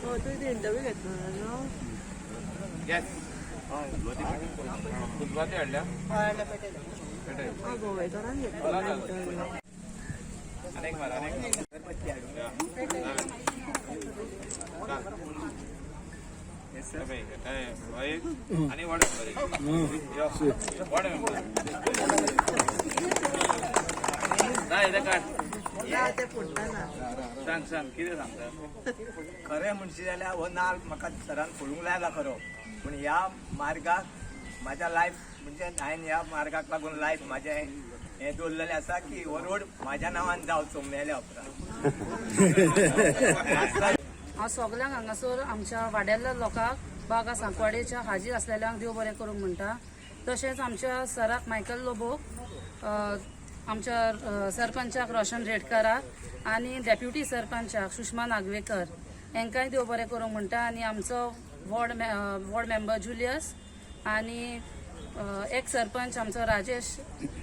हो तुझी इंटरव्ह्यू घेतला न्हू गॅस उजवाती हाडल्या गोवेकरान घेतला इंटरव्ह्यू अनेक मार अनेक आणि वाढ सांग सांग कितें सांगता खरें म्हणशी जाल्यार हो नाल म्हाका सरान फोडूंक लायला खरो पूण ह्या मार्गाक म्हाज्या लायफ म्हणजे हांवें ह्या मार्गाक लागून लायफ म्हाजें हें दवरलेलें आसा की हो रोड म्हाज्या नांवान जावचो मेल्या उपरांत. हांव सगळ्यांक हांगासर आमच्या वाड्याल्या लोकांक बागा सांकवाडेच्या हाजीर आसलेल्यांक देव बरें करूंक म्हणटा. तशेंच आमच्या सराक मायकल लोबो, आमच्या सरपंचाक रोशन रेडकाराक आनी डेप्युटी सरपंचाक सुषमा नागवेकर हेंकाय देव बरें करूंक म्हणटा. आनी आमचो वॉर्ड मेंबर जुलियस आनी एक सरपंच आमचो राजेश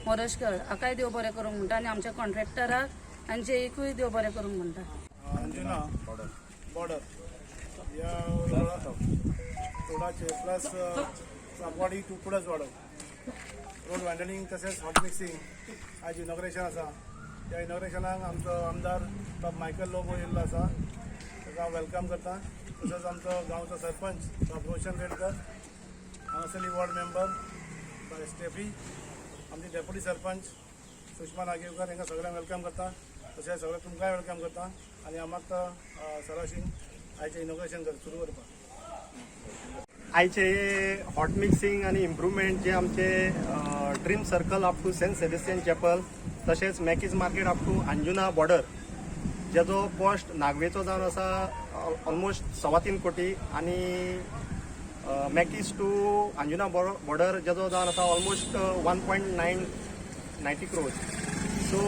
मोरजकर हाकाय देव बरें करूंक म्हणटा. आनी आमच्या कॉन्ट्रॅक्टराक आनी जेईकूय देव बरें करूंक म्हणटा. अंजुना बॉर्डर या रोडाचे प्लस सांकवाडी टू प्लस वाडो रोड वँडलिंग तसेच हॉट मिक्सिंग आज इनॉग्रेशन आसा. त्या इनॉग्रेशनाक आमचो आमदार डॉ मायकल लोबो येयल्लो आसा, ताका वेलकम करता. तसेच आमचो गांवचो सरपंच डॉ रोशन रेडकर, हांगासरली वॉर्ड मेंबर डॉ स्टेफी, आमची डेप्युटी सरपंच सुषमा नागवेकर हांकां सगळ्यांक वेलकम करता. तशेंच सगळ्यांक तुमकांय वेलकम करता आनी हांव मागता सराशीन आयचें इनॉग्रेशन सुरू करपाक. आयचे हॉट मिक्सिंग आणि इम्प्रूवमेंट जे आमचे dream circle up to Saint Sebastian chapel तशेंच Mackie's market up to Anjuna border जेजो कॉस्ट नागवेचो जावन आसा ऑलमोस्ट 3.25 कोटी आणि मॅकीज टू अंजुना बॉर्डर जेजो जावन आसा ऑलमोस्ट 1.90 क्रोर्स. सो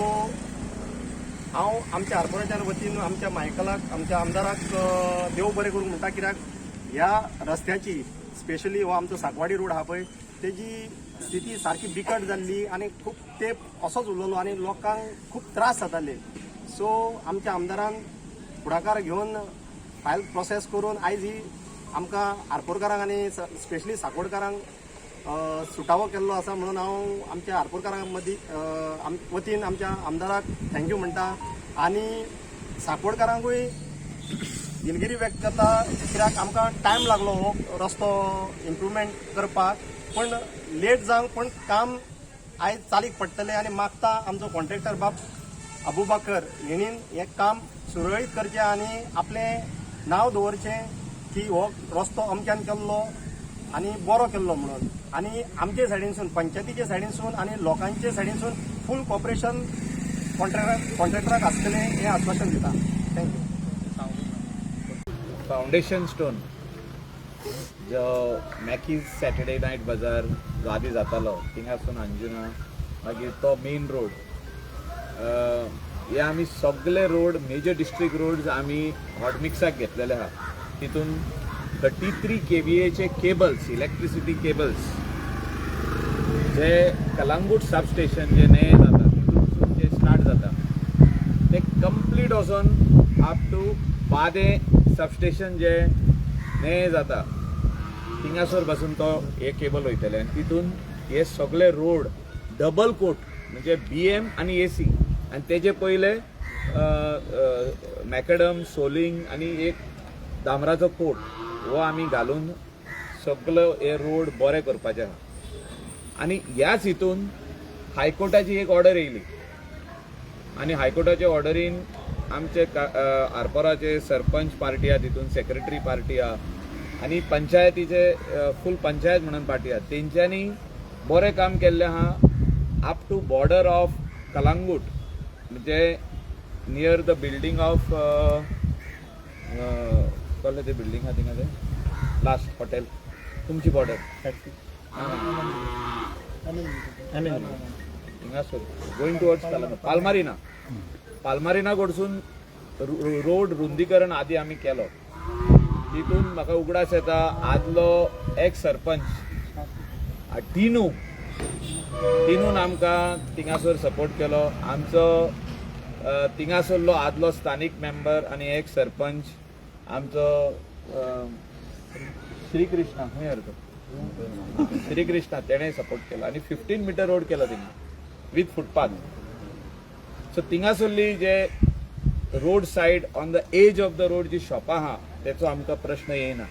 हांव आमच्या आरपोराच्या वतीन आमच्या मायकलाक आमच्या आमदाराक देव बरें करूंक म्हणटा, कित्याक ह्या रस्त्याची स्पेशली हो आमचो सांकवाडी रोड आहा पळय तेजी स्थिती सारकी बिकट जाल्ली आनी खूब तेंप असोच उरलेलो आनी लोकांक खूब त्रास जाताले. सो आमच्या आमदारान फुडाकार घेवन फायल प्रोसेस करून आयज ही आमकां आरपोरकारांक आनी स्पेशली सांकवाडकारांक सुटावो केल्लो आसा. म्हणून हांव आमच्या आरपोरकारां मदीं वतीन आमच्या आमदाराक थँक्यू म्हणटा आनी सांकवाडकारांकूय दिलगिरी व्यक्त करता, कित्याक आमकां टायम लागलो हो रस्तो इम्प्रूवमेंट करपाक, पण लेट जावंक पण काम आयज चालीक पडटलें आनी मागता आमचो कॉन्ट्रॅक्टर बाब अबुबाकर हेणीन हें काम सुरळीत करचें आनी आपलें नांव दवरचें की हो रस्तो अमक्यान केल्लो आनी बरो केल्लो म्हणून. आनी आमचे सायडीनसून पंचायतीचे सायडीनसून आनी लोकांचे सायडीनसून फूल कॉपरेशन कॉन्ट्रॅक्टराक आसतलें हें आश्वासन दिता. थँक्यू. फाउंडेशन स्टोन जो मॅकीज सॅटर्डे नायट बाजार जो आदी जातालो थिंगासून अंजुना मागीर तो मेन रोड हे आमी सगळे रोड मेजर डिस्ट्रिक्ट रोड्स आमी हॉट मिक्साक घेतलेले आहा. तितून 33 KVA केबल्स इलेक्ट्रिसिटी केबल्स जे कलांगूट सबस्टेशन जे नये जाता तितून जे स्टार्ट जाता ते कंप्लीट वचून अप टू बादे सबस्टेशन जे नये जाता थिंगासर पासून तो हे केबल वयतले आनी तितून हे सगळे रोड डबल कोट म्हणजे BM आनी AC आनी तेजे पयले मॅकडम सोलिंग आनी एक दामराचो कोट हो आमी घालून सगळो हे रोड बरे करपाचे आहा. आनी ह्याच हितून हायकोर्टाची एक ऑर्डर येयली आनी हायकोर्टाच्या ऑर्डरीन आमचे आरपोराचे सरपंच पार्टी आहा, तितून सेक्रेटरी पार्टी आहा आनी पंचायतीचे फूल पंचायत म्हणून पार्टी आहा, तेंच्यांनी बरें काम केल्लें आहा up to border of Calangute म्हणजे नियर द बिल्डींग ऑफ कसलें तें बिल्डींग आहा थिंगा तें लास्ट हॉटेल तुमची बॉर्डर हिंगासर गोईंग टुवर्ड्स पालमारिना कडसून रोड रुंदीकरण आदी आमी केलो. तितून म्हाका उगडास येता आदलो एक्स सरपंच टिनून आमकां थिंगासर सपोर्ट केलो. आमचो थिंगासरलो आदलो स्थानीक मेंबर आनी एक्स सरपंच आमचो श्रीकृष्णा खंय अर्थ श्रीकृष्णा तेणें सपोर्ट केलो आनी 15 मीटर रोड केलो थिंगा विथ फुटपाथ. सो थिंगासरली जे road side on the edge of the road जी शॉपां आहा तेचो आमकां प्रश्न येयना.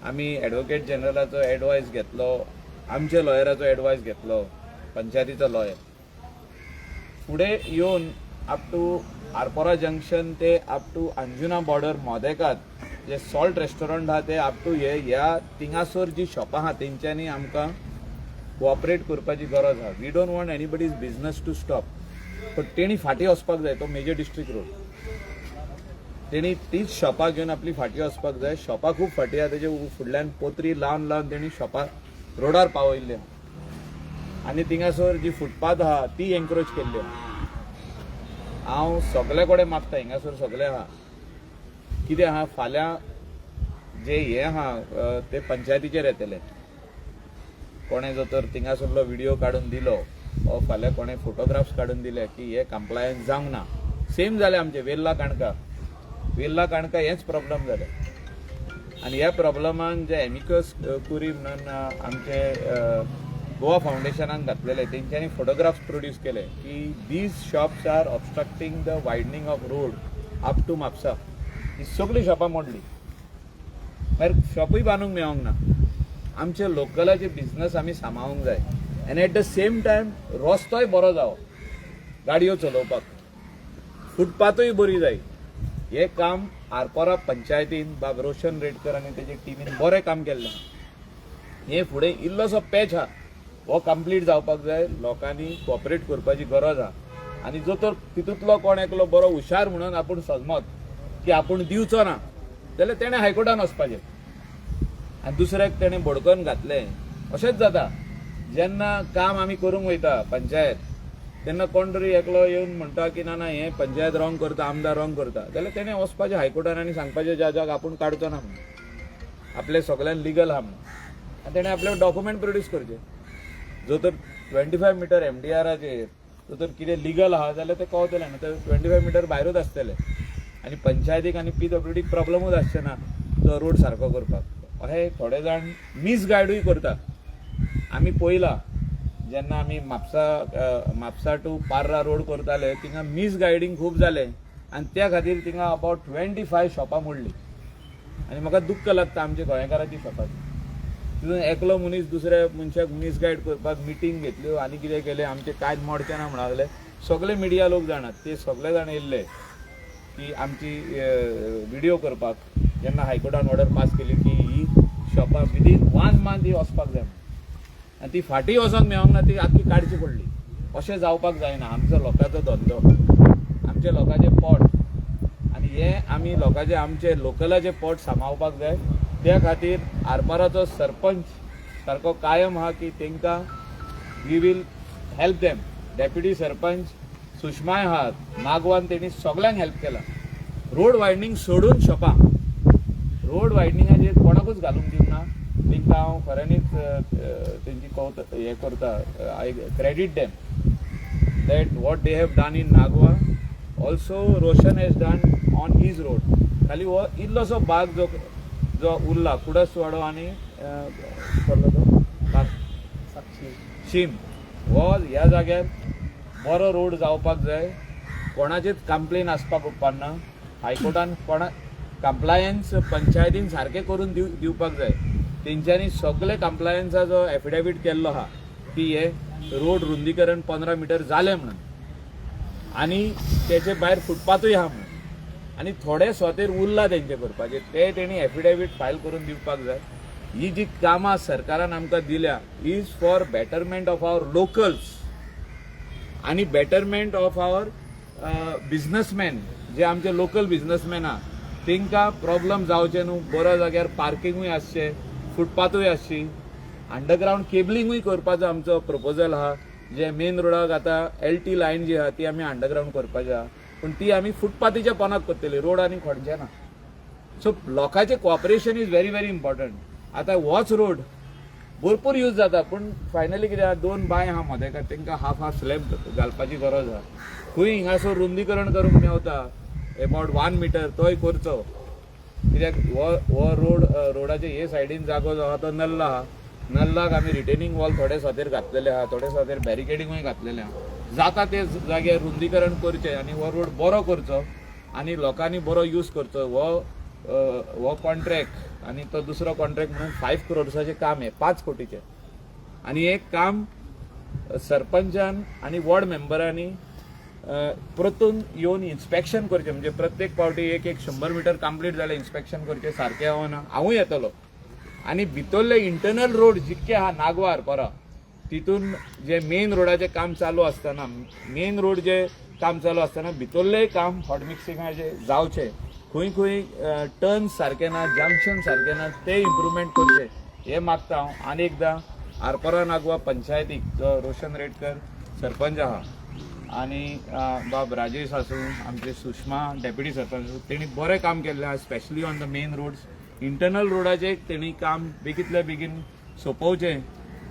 आमी एडवोकेट जनरलाचो एडवायस घेतलो, आमच्या लॉयराचो एडवायस घेतलो, पंचायतीचो लॉयर. फुडें येवन अप टू आरपोरा जंक्शन ते अप टू अंजुना बॉर्डर मोदेकात जे सॉल्ट रेस्टॉरंट आहा ते अप टू ह्या थिंगासोर जी शॉपां आहा तेंच्यांनी आमकां कोऑपरेट करपाची गरज आहा. We don't want anybody's business to stop. पण तेणी फाटीं वचपाक जाय, तो मेजर डिस्ट्रिक्ट रोड. तेणी तीच शॉपां घेवन आपली फाटीं वचपाक जाय. शॉपां खूब फाटीं आहा, तेजे फुडल्यान पोतरी लावन लावन तेणी शॉपां रोडार पावयल्ली आहा आनी थिंगासोर जी फुटपाथ आहा ती एन्करेज केल्ली आहा. हांव सगळे कडेन मागता, हिंगासर सगळे आहा कितें आहा, फाल्यां जे हे आहा ते पंचायतीचेर येतले. कोणें जर तर थिंगासरलो व्हिडिओ काडून दिलो वा फाल्यां कोणें फोटोग्राफ्स काडून दिले की हे कंप्लायन्स जावंक ना. सेम जालें आमचें वेल्ला काणका हेच प्रॉब्लेम जाले. आनी ह्या प्रॉब्लमांक जे एमिकस कुरी म्हणून आमचे गोवा फाउंडेशनान घातलेले तेंच्यांनी फोटोग्राफ्स प्रोड्यूस केले की these shops are obstructing the widening of road up to Mapusa. ही सगळीं शॉपां मोडली, मागीर शॉपूय बांदूंक मेळोंक ना. आमचे लोकलाचे बिझनस आमी सांबाळूंक जाय आनी एट द सेम टायम रस्तोय बरो जावो गाडयो चलोवपाक, फुटपाथूय बरी जाय. हे काम आरपोरा पंचायतीन बाब रोशन रेडकर आनी तेजे टिमीन बरें काम केल्लें. हे फुडें इल्लोसो पॅच आहा हो कंप्लीट जावपाक जाय. लोकांनी कॉपरेट करपाची गरज आहा आनी जो तर तितूंतलो कोण एकलो बरो हुशार म्हणून आपूण समज की आपूण दिवचो ना जाल्यार तेणें हायकोर्टान वचपाचें आनी दुसऱ्याक तेणें बडकन घातलें. अशेंच जाता जेन्ना काम आमी करूंक वयता पंचायत तेन्ना कोण तरी एकलो येवन म्हणटा की ना ना हें पंचायत रॉंग करता, आमदार रॉंग करता, जाल्यार तेणें वचपाचें हायकोर्टान आनी सांगपाचें ज्या जाग आपूण काडचो ना म्हणून, आपलें सगळ्यान लिगल आहा म्हणून. आनी तेणें आपले डॉक्युमेंट प्रोड्यूस करचे. जो तर 25 मीटर MDRाचेर जो तर कितें लिगल आहा जाल्यार तें कळतलें ना, तर 25 मीटर भायरूच आसतलें आनी पंचायतीक आनी PWDक प्रॉब्लमूच आसचें ना तो रोड सारको करपाक. अशें थोडे जाण मिसगायडूय करता. आमी पळयलां जेन्ना आमी म्हापसा टू पार्रा रोड करताले थिंगा मिसगायडींग खूब जालें आनी त्या खातीर थिंगा अबावट 25 शॉपां मोडलीं. आनी म्हाका दुख्ख लागता आमच्या गोंयकारांची शॉपाची. तितून एकलो मनीस दुसऱ्या मनशाक मिसगायड करपाक मिटींग घेतल्यो आनी कितें केलें आमचें कांयच मोडचें ना म्हणून लागले. सगळे मिडिया लोक जाणात, ते सगळे जाण येयल्ले की आमची व्हिडिओ करपाक. जेन्ना हायकोर्टान ऑर्डर पास केली की ही शॉपां विदीन 1 मंथ ही वचपाक जाय आनी ती फाटीं वचोंक मेळोंक ना, ती आख्खी काडची पडली. अशें जावपाक जायना. आमचो लोकांचो धंदो, आमचे लोकांचे पोट आनी हे आमी लोकांचे आमचे लोकलाचे पोट सांबाळपाक जाय. त्या खातीर आरपाराचो सरपंच सारको कायम आहा की तांकां we will help them. Deputy sarpanch सुषमाय आहात, नागवान तेणी सगळ्यांक हेल्प केला. रोड वायडनींग सोडून शॉपां, रोड वायडनिंगाचेर कोणाकूच घालूंक दिवंक ना. तांकां हांव खऱ्यांनीच तेंची हें करता, I credit them that what they have done in Nagoa also Roshan has done on his road. खाली हो इल्लोसो भाग जो उरला कुडसवाडो आनी शीम हो ह्या जाग्यार बरो रोड जावपाक जाय. कोणाचेच कंप्लेन आसपाक उपकारना. हायकोर्टान कोणा कंप्लायन्स पंचायतीन सारकें करून दिवपाक जाय. तेंच्यांनी सगळे कंप्लायन्साचो एफिडेवीट केल्लो आहा की हे रोड रुंदीकरण 15 मीटर जालें म्हणून आनी तेचे भायर फुटपाथूय आहा म्हणून आनी थोडे स्वतेर उरला तेंचे करपाचे ते तेणी एफिडेवीट फायल करून दिवपाक जाय. ही जी कामां सरकारान आमकां दिल्या is for betterment of our locals आनी बेटरमेंट ऑफ आवर बिझनसमॅन. जे आमचे लोकल बिझनसमॅन आहा तांकां प्रॉब्लम जावचे न्हू. बरो जाग्यार पार्किंगूय आसचें, फुटपाथूय आसची, अंडरग्रावंड केबलिंगूय करपाचो आमचो प्रपोजल आहा. जे मेन रोडाक आतां LT लायन जी आहा ती आमी अंडरग्रावंड करपाची आहा, पूण ती आमी फुटपाथीच्या पोंदाक करतली, रोड आनी खोडचे ना. सो लोकांचें cooperation is very very important. आतां होच रोड भरपूर यूज जाता पूण फायनली कितें आहा, 2 बाय आहा मोदेकार तांकां हाफ स्लॅब घालपाची गरज आहा. खंय हिंगासर रुंदीकरण करूंक मेवता अबावट 1 मीटर तोय करचो कित्याक हो रोडाचे हे सायडीन जागो जो आहा तो नल्ला आहा. नल्लाक आमी रिटेनिंग वॉल थोडे सातेर घातलेले आहा, थोडे सातेर बॅरिकेडिंगूय घातलेले आहा. जाता ते जाग्यार रुंदीकरण करचें आनी हो रोड बरो करचो आनी लोकांनी बरो यूज करचो. हो कॉन्ट्रॅक्ट आनी तो दुसरो कॉन्ट्रॅक्ट म्हणून 5 करोड्साचें काम आहे, 5 कोटीचें. आनी हे काम सरपंचान आनी वॉर्ड मेंबरांनी परतून येवन इन्स्पेक्शन करचें. म्हणजे प्रत्येक पावटी एक 100 मिटर कंप्लीट जालें इन्स्पेक्शन करचें, सारकें ना. हांवूय येतलो. आनी भितरले इंटरनल रोड जितके आहा नागवार परा तितून जे मेन रोडाचें काम चालू आसतना, मेन रोड जे काम चालू आसतना भितरलें काम हॉट मिक्सिंगाचें जावचें. खंय खंय टर्न्स सारके ना, जंक्शन सारके ना, ते इम्प्रुवमेंट करचे हे मागता हांव. आनी एकदां आरपोरा नागवा पंचायतीक जो रोशन रेडकर सरपंच आहा आनी बाब राजेश आसूं, आमचे सुषमा डेप्युटी सरपंच आसूं, तेणी बरें काम केल्लें आहा. Specially on the main roads. Internal रोडाचें तेणी काम बेगींतल्या बेगीन सोंपोवचें.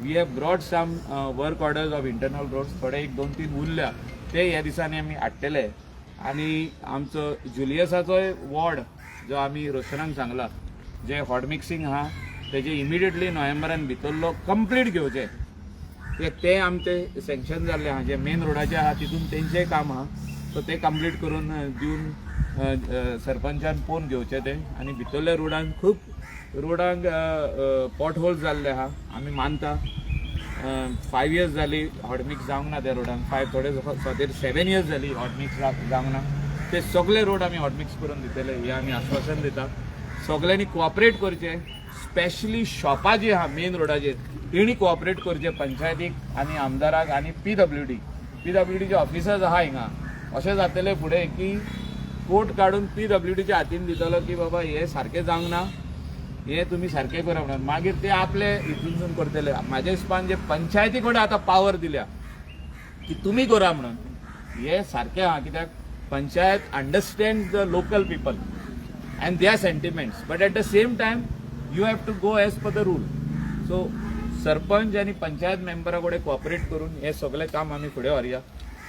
We have brought some work orders of internal roads. थोडे 1-2-3 उरल्या ते ह्या दिसांनी आमी हाडटले. आनी आमचो जुलियसाचोय वॉर्ड जो आमी रोशनाक सांगला, जे हॉट मिक्सिंग आहा तेजे इमिडिएटली नोव्हेंबरान भितरलो कंप्लीट घेवचे. ते आमचे सँक्शन जाल्ले आहा. जे मेन रोडाचे आहा तितून तेंचेंय काम आहा, सो ते कंप्लीट करून दिवन सरपंचान पोवन घेवचे ते. आनी भितरल्या रोडांक पॉट होल्स जाल्ले आहा. आमी मानता 5 years जाली हॉट मिक्स जावंक ना त्या रोडांक. 5 थोडे सातेर 7 years जाली हॉट मिक्स जावंक ना. ते सगळे रोड आमी हॉट मिक्स करून दितले हे आमी आश्वासन दिता. सगळ्यांनी कोऑपरेट करचें. स्पेशली शॉपां जी आहा मेन रोडाचेर तेणी कोऑपरेट करचें पंचायतीक आनी आमदाराक आनी पीडब्ल्यूडीचे ऑफिसर्स आहा हिंगा. अशें जातलें फुडें की कोर्ट काडून पीडब्ल्यूडीच्या हातीन दितलो की बाबा हे सारकें जावंक ना, हे तुमी सारकें करा म्हणून. मागीर ते आपले हितून करतले. म्हाज्या हिसपान जे पंचायती कडेन आतां पावर दिल्या की तुमी करा म्हणून, हे सारकें आहा. कित्याक panchayat understand the local people and their sentiments, but at the same time you have to go as per the rule. So sarpanch आनी पंचायत मेंबरा कडेन कोऑपरेट करून हे सगळें काम आमी फुडें व्हरया.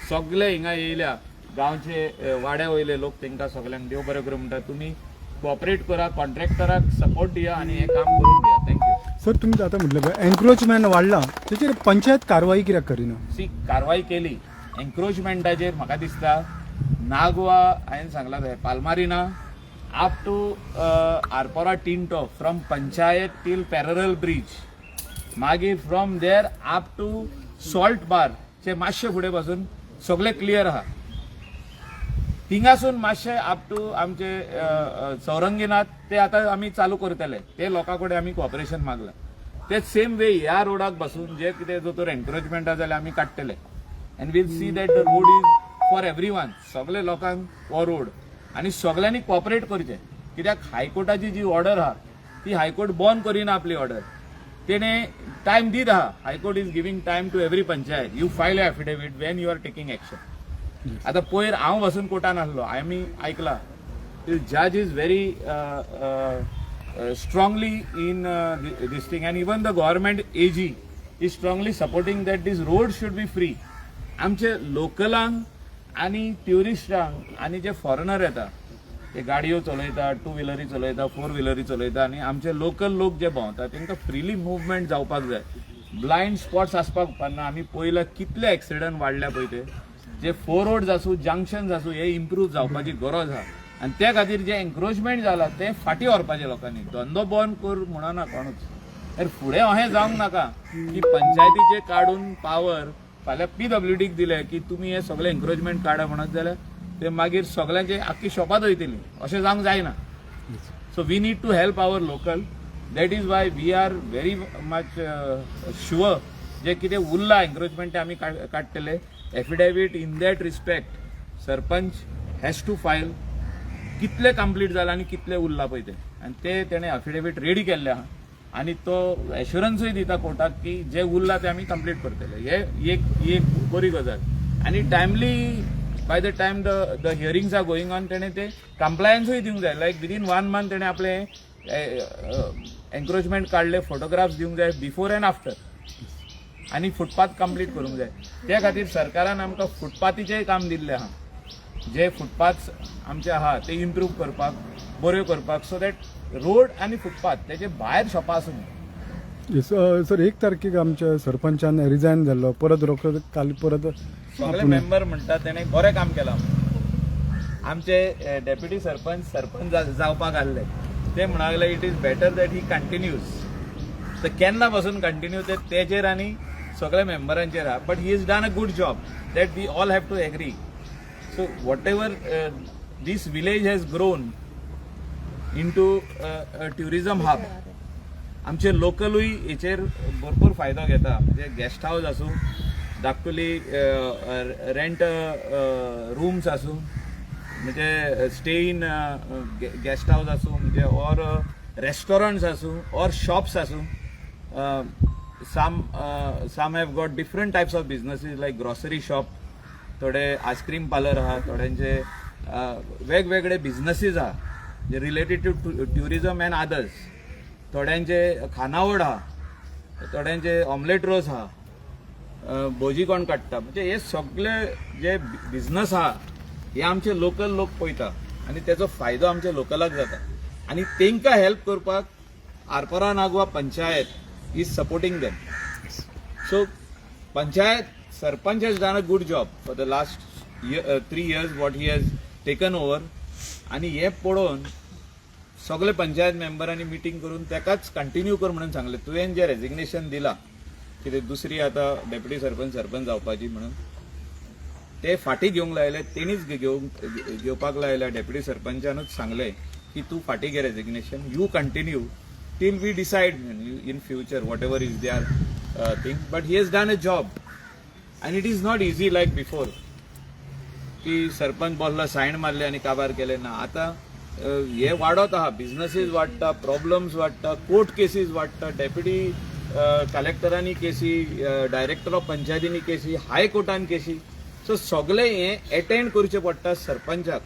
सगळे हिंगा येयल्या गांवचे वाड्या वयले लोक, तांकां सगळ्यांक देव बरें करूं म्हणटा. तुमी कोऑपरेट करा, कॉन्ट्रॅक्टराक सपोर्ट दिया आनी हे काम करून दिया. थँक्यू. सर, तुमी आतां म्हटलें पळय एन्क्रोचमेंट वाडला, तेचेर पंचायत कारवाई कित्याक करिना? कारवाई केली एन्क्रोचमेंटाचेर. म्हाका दिसता नागवा हांवें सांगला थंय पालमारिना up to Arpora Tinto, from panchayat till पॅरल ब्रिज, मागीर from there up to salt bar चे मातशे फुडें पासून सगळे क्लियर आहा. थिंगासून मातशे अप टू आमचे चौरंगीनाथ ते आतां आमी चालू करतले. ते लोकां कडेन आमी कॉपरेशन मागलां. ते सेम वे ह्या रोडाक बसून जे कितें जो तर एन्करेजमेंट आसा जाल्यार आमी काडटले. And we'll see that the road is for everyone. सगळे लोकांक हो रोड आनी सगळ्यांनी कॉपरेट करचें. कित्याक हायकोर्टाची जी ऑर्डर आहा ती हायकोर्ट बॉन करिना आपली ऑर्डर. तेणे टायम दीत आहा. High court is giving time to every panchayat. You file affidavit when you are taking action. आता पयर हांव वचून कोर्टान आसलो, आमी आयकला जज is very strongly in this thing and even the government AG is strongly supporting that this road should be free. आमचे लोकलांक आनी ट्युरिस्टांक आनी जे फॉरेनर येता ते गाडयो चलयता, 2 व्हिलरी चलयता, 4 व्हिलरी चलयता आनी आमचे लोकल लोक जे भोंवता तांकां फ्रीली मुवमेंट जावपाक जाय. ब्लायंड स्पॉट्स आसपाक उपकारना. आमी पयला कितले एक्सिडंट वाडल्या पळय ते. जे 4 रोड्स आसूं, जंक्शन्स आसूं, हे इम्प्रूव जावपाची गरज आहा. आनी त्या खातीर जे एन्क्रोचमेंट जाला ते फाटीं व्हरपाचे लोकांनी. धंदो बंद कर म्हणना कोणूच. तर फुडें अशें जावंक नाका की पंचायतीचे काडून पावर फाल्यां पीडब्ल्यूडीक दिले की तुमी हे सगळे एन्क्रोचमेंट काडा म्हणत जाल्यार ते मागीर सगळ्यांचे आख्खी शॉपां वयतली. अशें जावंक जायना. So we need to help our local. That is why we are very much sure जे कितें उरला एन्क्रोचमेंट ते आमी काडटले. Affidavit in that respect sarpanch has to file कितले कंप्लीट जाला आनी कितले उरला पळय ते. आनी ते तेणें एफिडेविट रेडी केल्ले आहा आनी तो एश्युरन्सूय दिता कोर्टाक की जे उरला ते आमी कंप्लीट करतले. हे एक बरी गजाल. आनी timely by the time the hearings are going on तेणें ते कंप्लायन्सूय दिवंक जाय. लायक विदीन 1 month तेणें आपले एन्क्रोचमेंट काडले, फोटोग्राफ्स दिवंक जाय बिफोर एंड आफ्टर. आनी फुटपाथ कंप्लीट करूंक जाय. त्या खातीर सरकारान आमकां फुटपाथीचेंय काम दिल्लें आहा. जे फुटपाथ आमचे आहा ते इम्प्रूव करपाक बऱ्यो करपाक सो दॅट रोड आनी फुटपाथ तेजे भायर शॉपां आसूं न्ही. सर 1 तारखेक आमच्या सरपंचान रिजायन जाल्लो परत रोखड काल परत सगळे मेंबर म्हणटात तेणें बरें काम केलां. आमचे डेप्युटी सरपंच जावपाक आसले ते म्हणूंक लागले it is better that he continues. तर केन्ना पासून कंटिन्यू तेचेर आनी सगळ्या मेंबरांचेर आहा. But he is done a good job that we all have to agree. So whatever this village has grown into tourism hub. आमचे लोकलूय हेचेर भरपूर फायदो घेता. म्हणजे गेस्ट हाऊस आसूं, धाकटुली रेंट रूम्स आसूं, म्हणजे स्टे इन गेस्ट हाऊस आसूं, म्हणजे ऑर रेस्टॉरंट्स आसूं ऑर शॉप्स आसूं. some have got different types of businesses like grocery shop, थोडे आईस्क्रीम पार्लर आहा, थोड्यांचे वेगवेगळे बिझनेसीस आहा जे related to tourism and others. थोड्यांचे खानावळ आहा, थोड्यांचे ऑमलेट रोस आहा, भोजी कोण काडटा. म्हणजे हे सगळे जे बिझनस आहा हे आमचे लोकल लोक पळयता आनी तेचो फायदो आमच्या लोकलाक जाता. आनी तांकां हेल्प करपाक Arpora Nagwa panchayat is supporting them. So panchayat sarpanch has done a good job for the last 3 years what he has taken over. आनी हे पळोवन सगळे पंचायत मेंबरांनी मिटींग करून तेकाच कंटिन्यू कर म्हणून सांगले. तुवें जे रेजिग्नेशन दिला कितें दुसरी आतां डेप्युटी सरपंच जावपाची म्हणून ते फाटी घेवंक लायले. तेणीच घेवपाक लायल्या. डेप्युटी सरपंचानूच सांगले की तूं फाटी घे resignation, you continue till we decide in future whatever is there thing. But he has done a job and it is not easy like before की सरपंच बसला सायन मारले आनी काबार केले ना. आतां हे वाडत आहा, बिझनेसीस वाडटा, प्रॉब्लम्स वाडटा, कोर्ट केसीस वाडटा, डेप्युटी कलेक्टरांनी केसी, डायरेक्टर ऑफ पंचायतींनी केसी, हायकोर्टान केसी. सो सगळे हे अटेंड करचे पडटा सरपंचाक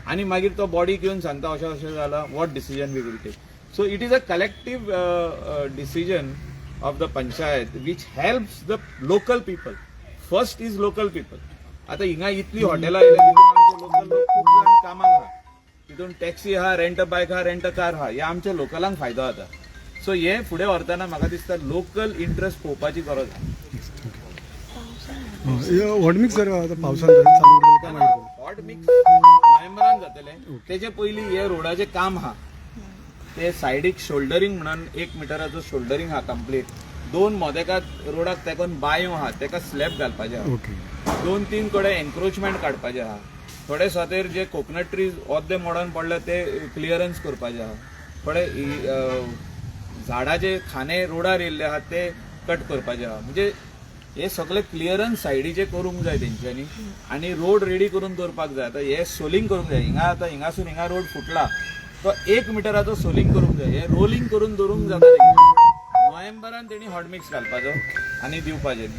आनी मागीर तो बॉडी घेवन सांगता अशें अशें जालां, what decision we will take. So it is a collective decision of the panchayat which helps the local people. First is local people. आता हिंगा इतली हॉटेलां आयल्या तितून आमचे लोकल लोक खूब जाण कामाक आहा. तितून टॅक्सी आहा, रेंट अ बायक आहा, रेंट अ कार आहा. हे आमच्या लोकलांक फायदो जाता. सो हे फुडें व्हरतना म्हाका दिसता लोकल इंट्रस्ट पळोवपाची गरज आहा. हॉट मिक्स सर आता पावसान चालू उरलें काय मागीर हॉट मिक्स नोव्हेंबरान जातले. तेचे पयलीं हे रोडाचें काम आहा ते सायडीक शोल्डरींग म्हणून 1 मिटराचो शोल्डरींग आहा कंप्लीट. 2 मोदेकात रोडाक तेकोन बांयो आहा तेका स्लॅब घालपाचे आहा. 2-3 कडे एन्क्रोचमेंट काडपाचे आहा. थोडे सातेर जे कोकोनट ट्रीज अर्दे मोडोन पडले ते क्लियरन्स करपाचे आहा. थोडे झाडाचे खाने रोडार येयल्ले आहा ते कट करपाचे आहा. म्हणजे हे सगळे क्लियरन्स सायडीचे करूंक जाय तेंच्यांनी आनी रोड रेडी करून दवरपाक जाय. आतां हे सोलिंग करूंक जाय. हिंगा आतां हिंगासून हिंगा रोड फुटला तो 1 मिटराचो सोलिंग करूंक जाय. हे रोलिंग करून दवरूंक जाता. नोव्हेंबरान तेणी हॉट मिक्स घालपाचो आनी दिवपाचें.